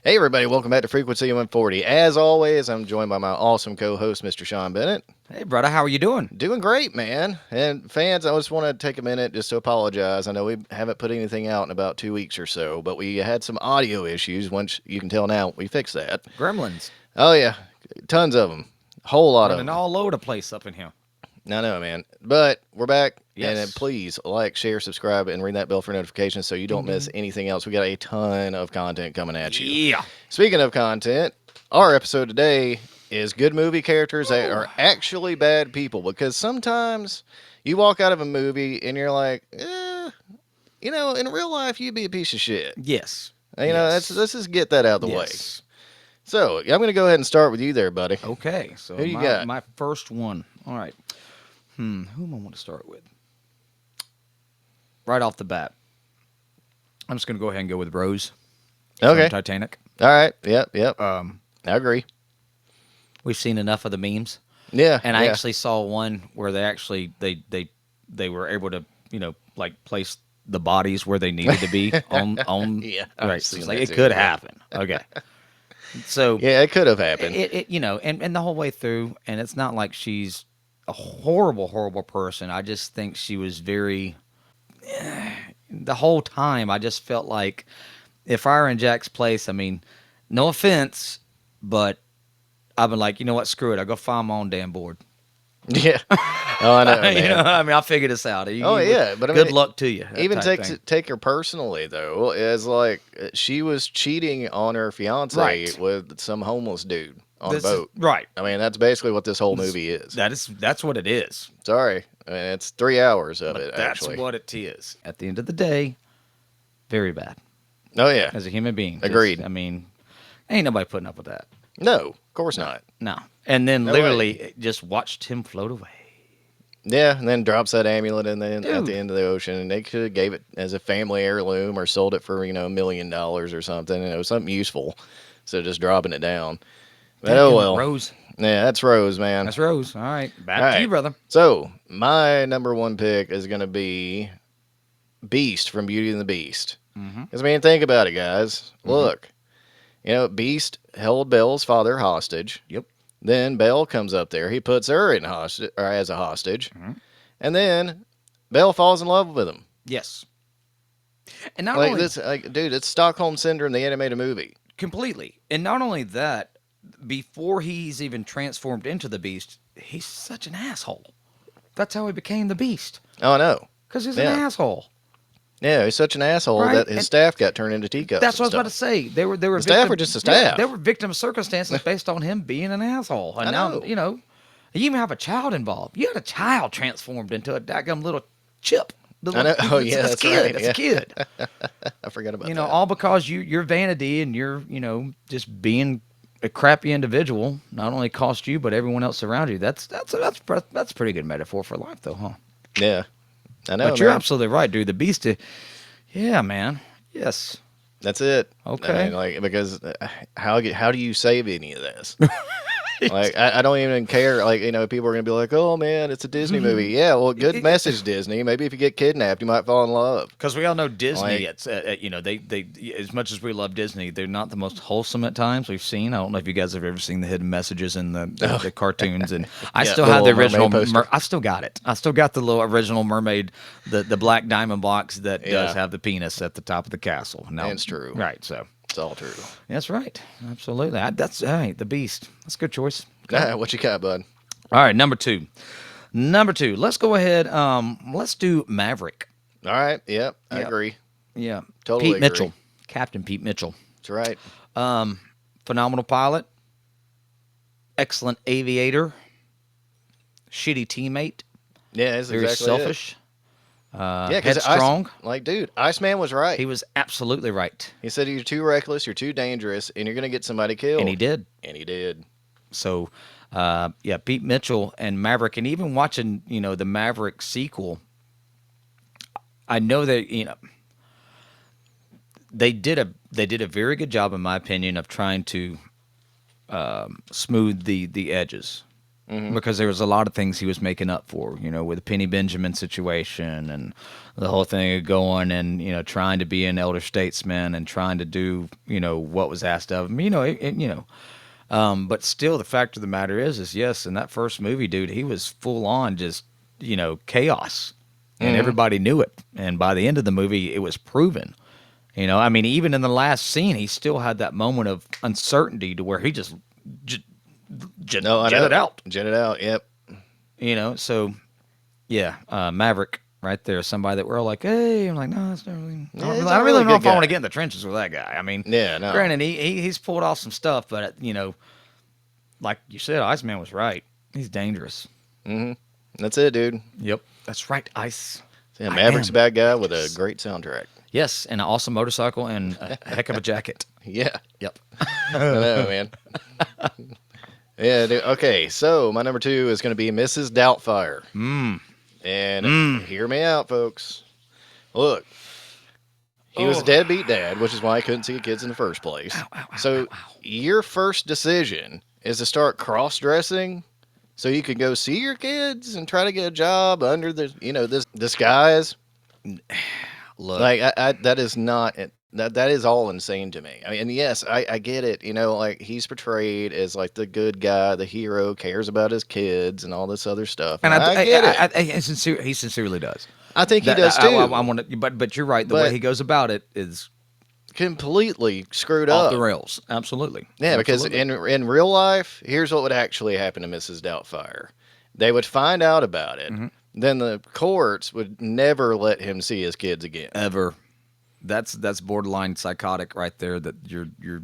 Hey, everybody, welcome back to Frequency 140. As always, I'm joined by my awesome co host, Mr. Sean Bennett. Hey, brother, how are you doing? Doing great, man. And fans, I just want to take a minute just to apologize. I know we haven't put anything out in about 2 weeks or so, but we had some audio issues. Once you can tell now, we fixed that. Gremlins Oh, yeah, tons of them. Whole lot of running them. all over the place up in here. I know, man. But we're back. Yes. And please like, share, subscribe, and ring that bell for notifications so you don't miss anything else. We got a ton of content coming at you. Yeah. Speaking of content, our episode today is good movie characters that are actually bad people, because sometimes you walk out of a movie and you're like, in real life you'd be a piece of shit. Yes. Let's just get that out of the way. Yes. So I'm going to go ahead and start with you there, buddy. Okay. So Who you my, got? my first one. All right. Who am I want to start with? Right off the bat, I'm just going to go ahead and go with Rose. Okay. From Titanic. All right. Yep. I agree. We've seen enough of the memes, Yeah. and I yeah. actually saw one where they were able to like place the bodies where they needed to be on Yeah, I've right. seen So it's that like it too, could yeah. happen. Okay. So Yeah, it could have happened. and the whole way through, and it's not like she's a horrible person. I just think she was very. The whole time, I just felt like if I were in Jack's place, I mean, no offense, but I've been like, you know what, screw it, I'll go find my own damn board. Yeah. Oh, I know, man. I mean, I'll figure this out. Yeah, but I good mean, luck to you. that Even type thing. take her personally though, as like she was cheating on her fiance Right. with some homeless dude on This a is- boat. right. I mean, that's basically what this whole movie is. That's what it is. Sorry, I mean it's 3 hours of But it that's actually. what it is. At the end of the day, very bad Oh yeah, as a human being. Agreed. I mean, ain't nobody putting up with that. no, of course not. No. And then No literally just watched him float away. Yeah, and then drops that amulet and then at Dude. the end of the ocean, and they could have gave it as a family heirloom or sold it for $1 million or something, something useful. So just dropping it down. But oh Damn, well. Rose. Yeah, that's Rose, man. That's Rose. All right. Back All to you, right. brother. So my number one pick is going to be Beast from Beauty and the Beast. Mm-hmm. Because I mean, think about it, guys. Look, Beast held Belle's father hostage. Yep. Then Belle comes up there. He puts her in hostage or as a hostage, and then Belle falls in love with him. Yes. And not Like only this, dude, it's Stockholm Syndrome, the animated movie. completely, and not only that, before he's even transformed into the Beast, he's such an asshole. That's how he became the Beast, Oh no, because he's Yeah. an asshole. yeah, he's such an asshole Right, that his and- staff got turned into teacups. That's what I was and about to stuff. say. They were The staff were just a staff. They were victim of circumstances based on him being an asshole. And I now know. you even have a child involved. You had a child transformed into a daggum little chip. The I know. little- Oh, it's- yeah, it's a that's kid. right, It's yeah. a kid. I forgot about that. All because your vanity and your just being a crappy individual not only cost you but everyone else around you. That's a pretty good metaphor for life, though, huh? Yeah, I know. But you're man. absolutely right, dude. The Beast. Yeah, man. Yes. That's it. Okay. I mean, because how do you save any of this? Like, I don't even care. Like, people are gonna be like, "Oh man, it's a Disney movie." Yeah, well, good message, Disney. Maybe if you get kidnapped, you might fall in love. Because we all know Disney. Like- It's they as much as we love Disney, they're not the most wholesome at times. We've seen. I don't know if you guys have ever seen the hidden messages in the cartoons, and I Yeah, still the have the little original. mermaid poster. I still got it. I still got the little original mermaid, the black diamond box that does Yeah. have the penis at the top of the castle. No, It's true. Right. So It's all true. that's right. Absolutely. That's all right. The Beast. That's a good choice. What you got, bud? All right. Number two. Let's go ahead. Let's do Maverick. All right. Yep. I Yep. agree. Yeah. Totally Pete agree. Mitchell. Captain Pete Mitchell. That's right. Phenomenal pilot, excellent aviator, shitty teammate, Yeah, it's very exactly selfish, Yeah, because headstrong. dude, Iceman was right. He was absolutely right, He said you're too reckless, you're too dangerous, and you're gonna get somebody killed. and he did. And he did. So, yeah, Pete Mitchell and Maverick, and even watching the Maverick sequel, I know that they did a very good job, in my opinion, of trying to smooth the edges. because there was a lot of things he was making up for, with the Penny Benjamin situation and the whole thing of going and, trying to be an elder statesman and trying to do, what was asked of him, but still the fact of the matter is yes, in that first movie, dude, he was full on just, chaos and everybody knew it. And by the end of the movie, it was proven, I mean, even in the last scene, he still had that moment of uncertainty to where he just jet it out. Jet it out. Yep. So yeah, Maverick right there, somebody that we're all like, hey, I'm like, no, it's not really. I don't really know if I want to get in the trenches with that guy. I mean, yeah, no. Granted, he's pulled off some stuff, but like you said, Iceman was right. He's dangerous. That's it, dude. Yep, that's right, Ice. Yeah, Maverick's a bad guy with a great soundtrack. Yes, and an awesome motorcycle and a heck of a jacket. Yeah. Yep. I know, man. Yeah, dude. Okay, so my number 2 is going to be Mrs. Doubtfire. And hear me out, folks. Look, he was a deadbeat dad, which is why I couldn't see kids in the first place. So your first decision is to start cross-dressing so you can go see your kids and try to get a job under the, this disguise. Look, like that is not that is all insane to me. I mean, and yes, I get it. Like he's portrayed as like the good guy, the hero, cares about his kids and all this other stuff. And I get it. He sincerely does. I think he does too. I want to, but you're right. The way he goes about it is completely screwed off up. the rails. Absolutely. Yeah, because Absolutely. in real life, here's what would actually happen to Mrs. Doubtfire. They would find out about it. Then the courts would never let him see his kids again. Ever. That's borderline psychotic right there. That you're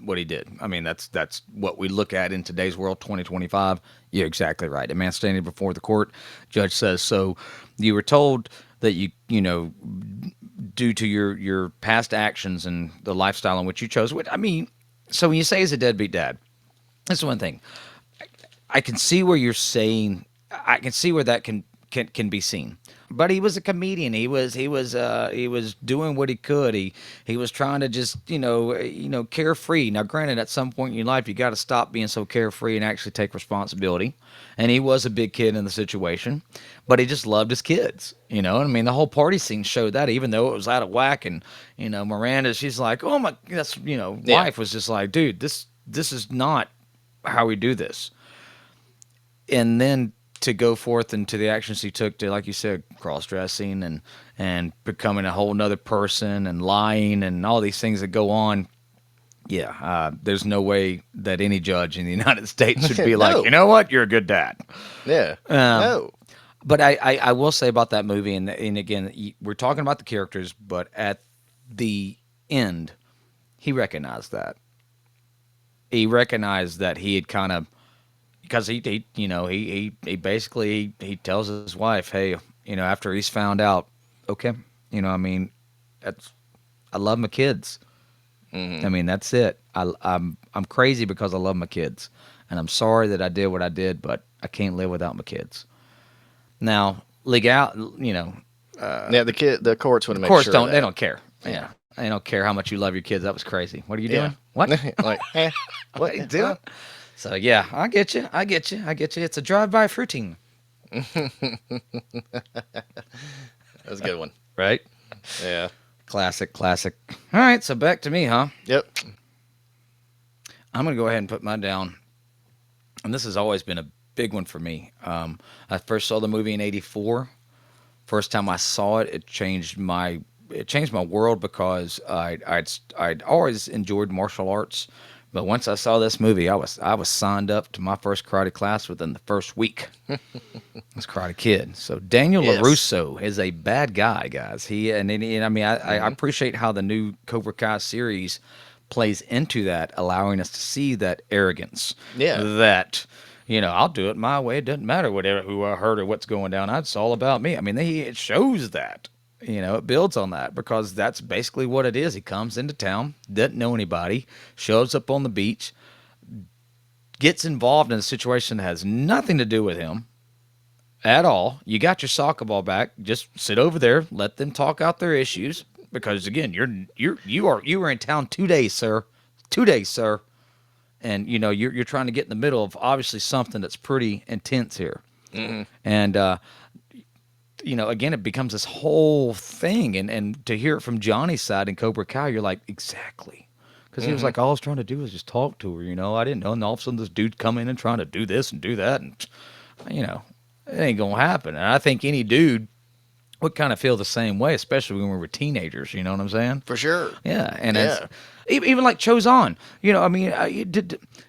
what he did. I mean, that's what we look at in today's world, 2025. You're exactly right. A man standing before the court, judge says, so you were told that you due to your past actions and the lifestyle in which you chose. Which, I mean, so when you say he's a deadbeat dad, that's one thing. I can see where you're saying. I can see where that can be seen. But he was a comedian. He was doing what he could. He was trying to just carefree. Now, granted, at some point in your life, you got to stop being so carefree and actually take responsibility. And he was a big kid in the situation, but he just loved his kids. I mean, the whole party scene showed that, even though it was out of whack. And Miranda, she's like, oh my, that's wife was just like, dude, this is not how we do this. And then to go forth into the actions he took to, like you said, cross-dressing and becoming a whole nother person and lying and all these things that go on. Yeah, there's no way that any judge in the United States should be like, you know what, you're a good dad. Yeah, no. But I will say about that movie, and again, we're talking about the characters, but at the end, he recognized that. He recognized that he had kind of, because he basically he tells his wife, hey, after he's found out, okay, I mean, I love my kids. I mean, that's it. I'm crazy because I love my kids, and I'm sorry that I did what I did, but I can't live without my kids. Now, the courts want to make sure. They don't care. Yeah. They don't care how much you love your kids. That was crazy. What are you doing? What? Like, what are you doing? So yeah, I get you. It's a drive-by fruiting. That's a good one. Right? Yeah. Classic. All right, so back to me, huh? Yep. I'm going to go ahead and put mine down. And this has always been a big one for me. I first saw the movie in '84. First time I saw it, it changed my world because I'd always enjoyed martial arts. But once I saw this movie, I was signed up to my first karate class within the first week. I was Karate Kid. So Daniel LaRusso is a bad guy, guys. I mean, I appreciate how the new Cobra Kai series plays into that, allowing us to see that arrogance. Yeah. That, I'll do it my way. It doesn't matter who I hurt or what's going down. It's all about me. I mean, it shows that. It builds on that because that's basically what it is. He comes into town, doesn't know anybody, shows up on the beach, gets involved in a situation that has nothing to do with him at all. You got your soccer ball back. Just sit over there, let them talk out their issues. Because again, you were in town 2 days, sir. 2 days, sir. and you're trying to get in the middle of obviously something that's pretty intense here. Mm-hmm. And again, it becomes this whole thing, and to hear it from Johnny's side in Cobra Kai, you're like, exactly. Because he was like, all I was trying to do was just talk to her, I didn't know. And all of a sudden, this dude come in and trying to do this and do that, and it ain't gonna happen. And I think any dude would kind of feel the same way, especially when we were teenagers. You know what I'm saying? For sure. Yeah, and Yeah. even like Chozan,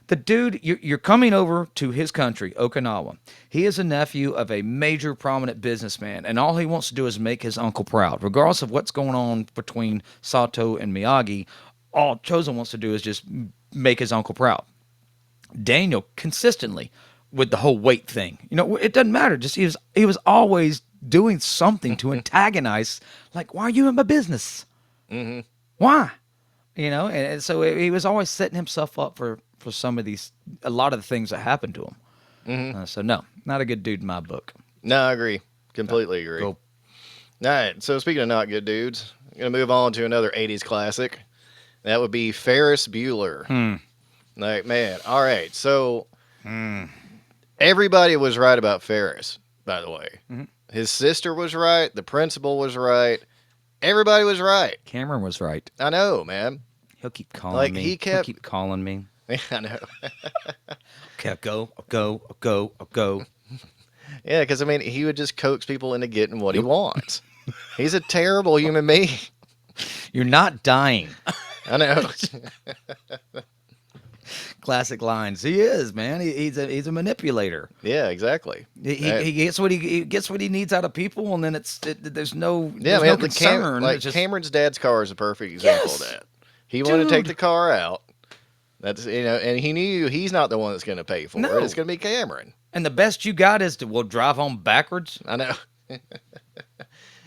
the dude, you're coming over to his country, Okinawa. He is a nephew of a major prominent businessman, and all he wants to do is make his uncle proud. Regardless of what's going on between Sato and Miyagi, all Chozan wants to do is just make his uncle proud. Daniel, consistently, with the whole weight thing, it doesn't matter. Just he was always doing something to antagonize, like, why are you in my business? Mm-hmm. Why? And so he was always setting himself up for a lot of the things that happened to him. Mm-hmm. So no, not a good dude in my book. No, I agree. Completely agree. Cool. All right. So speaking of not good dudes, I'm gonna move on to another '80s classic. That would be Ferris Bueller. Like, man. All right. So everybody was right about Ferris, by the way. Mm-hmm. His sister was right. The principal was right. Everybody was right. Cameron was right. I know, man. He'll keep calling Like, me. he kept- He'll keep calling me. I know. Okay, I'll go. Yeah, because, I mean, he would just coax people into getting what he wants. He's a terrible human being. You're not dying. I know. Classic lines. He is, man. He's a manipulator. Yeah, exactly. He gets what he gets what he needs out of people, and then there's no Yeah, there's man. no concern. Like, It's just, Cameron's dad's car is a perfect example Yes! of that. He wanted to take Dude! the car out. That's and he knew he's not the one that's going to pay for No. it. It's going to be Cameron. and the best you got is to drive home backwards. I know.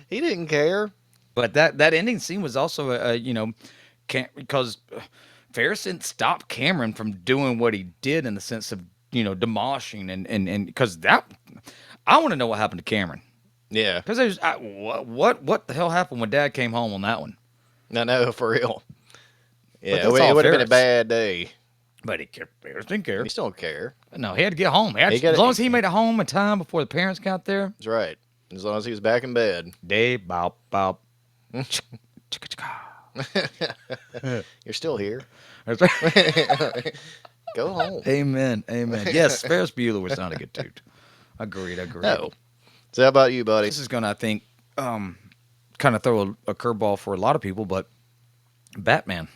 He didn't care. But that ending scene was also because Ferris didn't stop Cameron from doing what he did in the sense of demolishing and because that I want to know what happened to Cameron. Yeah, Because there's what the hell happened when Dad came home on that one? I know, for real. Yeah, that's it all would have been a Ferris. bad day. But Ferris didn't care. He still don't care. No, he had to get home. He gotta- As long as he made it home in time before the parents got there. That's right. As long as he was back in bed. Day bop bop. You're still here. That's right. Go home. Amen. Yes, Ferris Bueller was not a good dude. Agreed. No. So how about you, buddy? This is going to, I think, kind of throw a curveball for a lot of people, but Batman.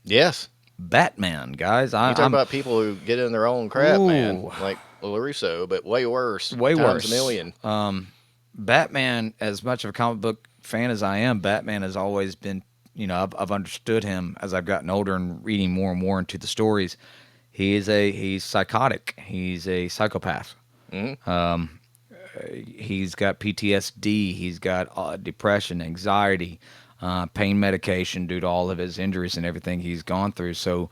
Yes. Batman, guys. You talk about people who get in their own crap, man. Ooh. Like LaRusso, but way worse. Way times worse. a million. Batman, as much of a comic book fan as I am, Batman has always been, I've understood him as I've gotten older and reading more and more into the stories. He's psychotic. He's a psychopath. Mm-hmm. He's got PTSD. He's got depression, anxiety, pain medication due to all of his injuries and everything he's gone through. So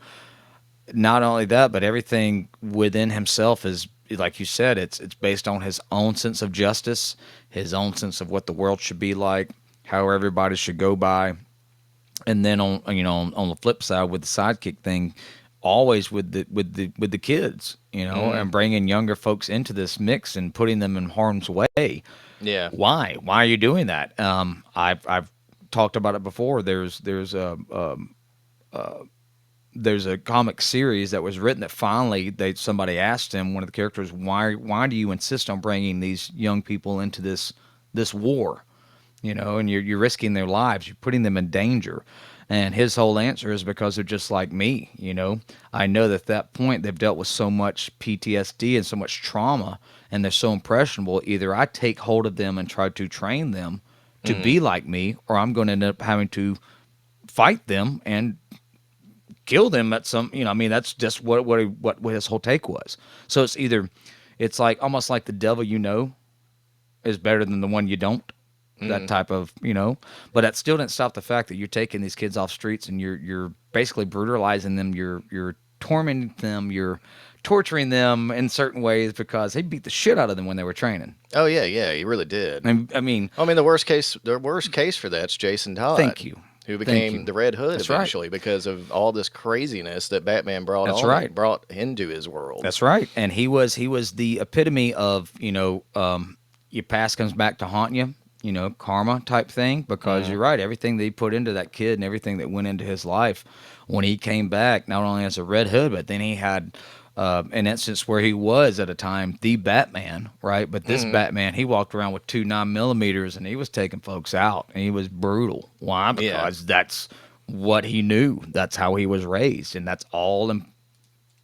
not only that, but everything within himself is, like you said, it's based on his own sense of justice, his own sense of what the world should be like, how everybody should go by. And then on the flip side with the sidekick thing, always with the kids, and bringing younger folks into this mix and putting them in harm's way. Yeah. Why are you doing that? I've talked about it before. There's a comic series that was written that finally somebody asked him, one of the characters, why do you insist on bringing these young people into this war? And you're risking their lives, you're putting them in danger. And his whole answer is because they're just like me. I know that at that point they've dealt with so much PTSD and so much trauma, and they're so impressionable. Either I take hold of them and try to train them to be like me, or I'm going to end up having to fight them and kill them at some. That's just what his whole take was. So it's like almost like the devil is better than the one you don't. That type of, but that still didn't stop the fact that you're taking these kids off streets and you're basically brutalizing them. You're tormenting them. You're torturing them in certain ways because he beat the shit out of them when they were training. Oh yeah, he really did. I mean, the worst case for that's Jason Todd. thank you. who Thank became you. the Red Hood That's right. eventually because of all this craziness that Batman brought That's on, right. brought into his world. That's right. And he was the epitome of, your past comes back to haunt you, karma type thing. Because you're right, everything that he put into that kid and everything that went into his life, when he came back, not only as a Red Hood, but then he had an instance where he was at a time the Batman, right? But this Batman, he walked around with 2 9mm and he was taking folks out and he was brutal. Why? Yeah. Because that's what he knew. That's how he was raised, and that's all in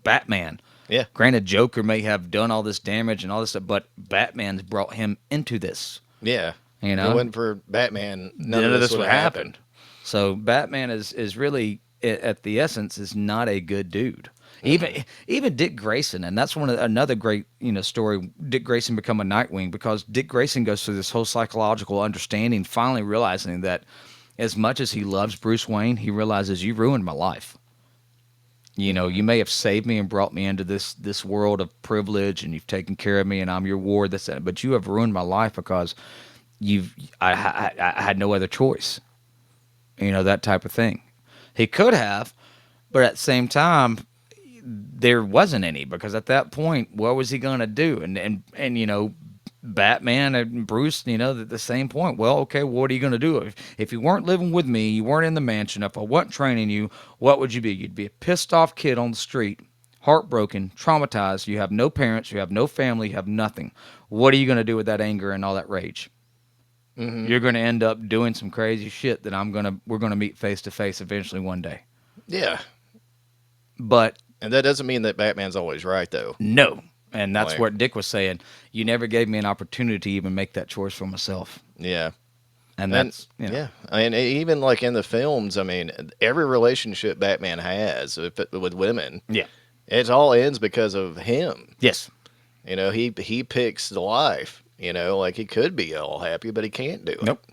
Batman. Yeah. Granted, Joker may have done all this damage and all this stuff, but Batman's brought him into this. Yeah. You If know? it wasn't for Batman, none of this would have happened. So Batman is really, at the essence, is not a good dude. Even Dick Grayson, and that's another great story. Dick Grayson become a Nightwing because Dick Grayson goes through this whole psychological understanding, finally realizing that as much as he loves Bruce Wayne, he realizes you ruined my life. You may have saved me and brought me into this world of privilege, and you've taken care of me, and I'm your ward. But you have ruined my life because I had no other choice. That type of thing. He could have, but at the same time, there wasn't any, because at that point, what was he gonna do? And Batman and Bruce, at the same point. Well, okay, what are you gonna do if you weren't living with me, you weren't in the mansion, if I wasn't training you, what would you be? You'd be a pissed off kid on the street, heartbroken, traumatized. You have no parents, you have no family, you have nothing. What are you gonna do with that anger and all that rage? You're gonna end up doing some crazy shit that we're gonna meet face to face eventually one day. Yeah. But And that doesn't mean that Batman's always right, though. no. And that's Like- what Dick was saying. You never gave me an opportunity to even make that choice for myself. Yeah. And that's, Yeah. I mean, even like in the films, I mean, every relationship Batman has with women, Yeah. it all ends because of him. Yes. He picks the life. Like he could be all happy, but he can't do it. Nope.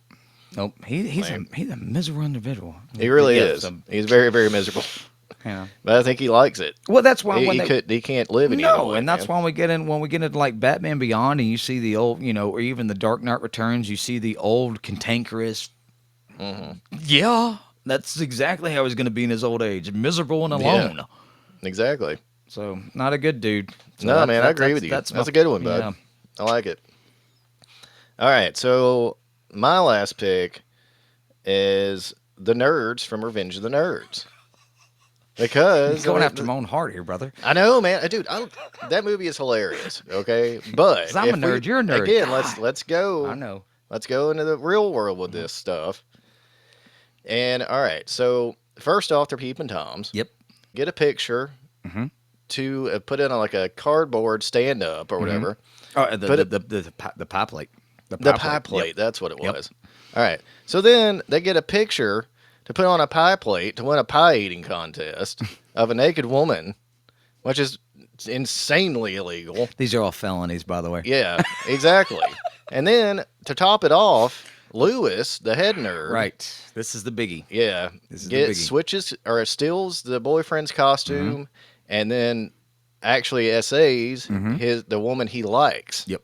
Nope. He's a miserable individual. He really Yeah, is. He's very, very miserable. But I think he likes it. Well, that's why He can't live any other no, way, and that's man. why when we get into like Batman Beyond, and you see the old, or even the Dark Knight Returns, you see the old cantankerous. Yeah, that's exactly how he's going to be in his old age, miserable and alone. Exactly. So not a good dude. So No, man, I agree with you. That's a good one, bud. Yeah. I like it. All right, so my last pick is the Nerds from Revenge of the Nerds. Because You're going after my own heart here, brother. I know, man, dude. That movie is hilarious. Okay, but 'Cause I'm a nerd, you're a nerd. Again, God. let's go. I know. Let's go into the real world with this stuff. And all right, so first off, they're peeping toms. Yep. Get a picture to put in like a cardboard stand up or whatever. Oh, Put the pie plate. The pie plate. Yep. That's what it Yep. was. All right. So then they get a picture to put on a pie plate to win a pie eating contest of a naked woman, which is insanely illegal. These are all felonies, by the way. Yeah, exactly. And then to top it off, Lewis, the head nerd, Right. This is the biggie. Yeah, This is the biggie. switches or steals the boyfriend's costume, and then actually essays the woman he likes. Yep.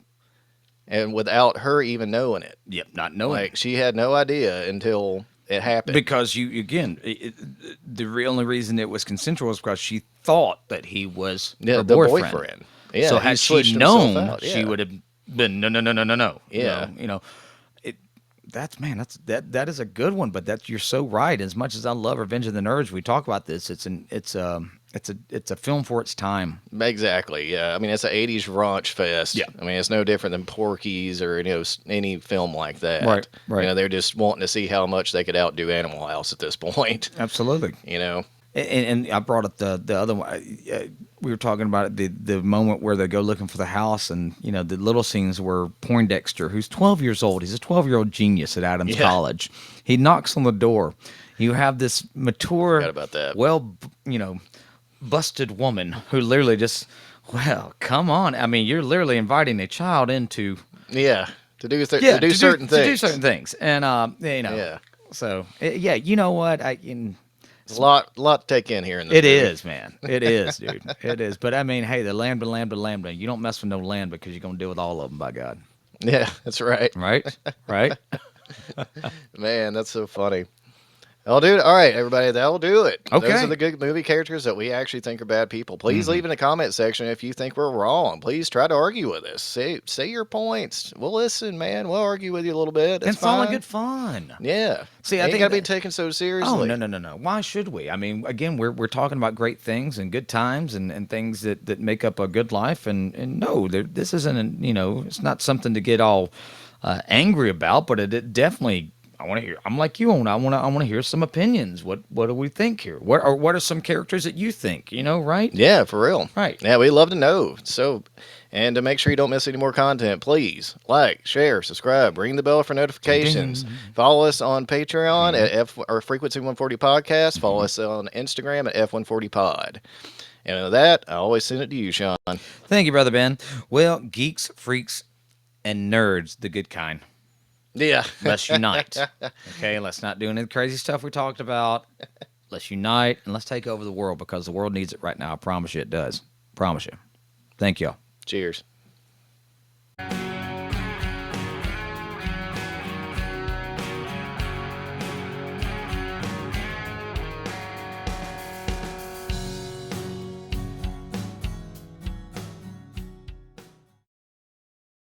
And without her even knowing it. Yep. Not knowing. Like she had no idea until it happened. Because the only reason it was consensual was because she thought that he was her the boyfriend. Yeah, So he had switched she himself known, out, she yeah. would have been no. Yeah. That is a good one. But you're so right. As much as I love Revenge of the Nerds, we talk about this. It's a film for its time. Exactly. Yeah. I mean, it's an '80s raunch fest. Yeah. I mean, it's no different than Porky's or any film like that. Right, right. They're just wanting to see how much they could outdo Animal House at this point. Absolutely. And I brought up the other one. We were talking about it, the moment where they go looking for the house, and the little scenes where Poindexter, who's 12 years old, he's a 12-year-old genius at Adams College. He knocks on the door. You have this mature, Forgot about that. well, busted woman who literally just, well, come on. I mean, you're literally inviting a child into Yeah. To do certain things. To do certain things, and Yeah. So you know what It's a lot to take in here in this It movie. is, man. It is, dude. It is. But I mean, hey, the lambda. You don't mess with no lambda because you're gonna deal with all of them, by God. Yeah, that's right. Right? Right? Man, that's so funny. I'll do it. All right, everybody, that'll do it. Those Okay. are the good movie characters that we actually think are bad people. Please leave in the comment section if you think we're wrong. Please try to argue with us. Say your points. We'll listen, man. We'll argue with you a little bit. That's It's all in fine. good fun. Yeah. See, I Ain't think got to be that- taken so seriously. Oh no! Why should we? I mean, again, we're talking about great things and good times and things that make up a good life. And no, this isn't it's not something to get all angry about. But it definitely, I want to hear. I'm like you, and I want to hear some opinions. What do we think here? What are some characters that you think? Right? Yeah, for real. Right. Yeah, we'd love to know. So, and to make sure you don't miss any more content, please like, share, subscribe, ring the bell for notifications. Follow us on Patreon at Frequency 140 Podcast. Follow us on Instagram at F140 Pod. And with that, I always send it to you, Sean. Thank you, brother Ben. Well, geeks, freaks, and nerds, the good kind. Yeah. Let's unite. Okay, let's not do any of the crazy stuff we talked about. Let's unite and let's take over the world because the world needs it right now. I promise you it does. Promise you. Thank y'all. Cheers.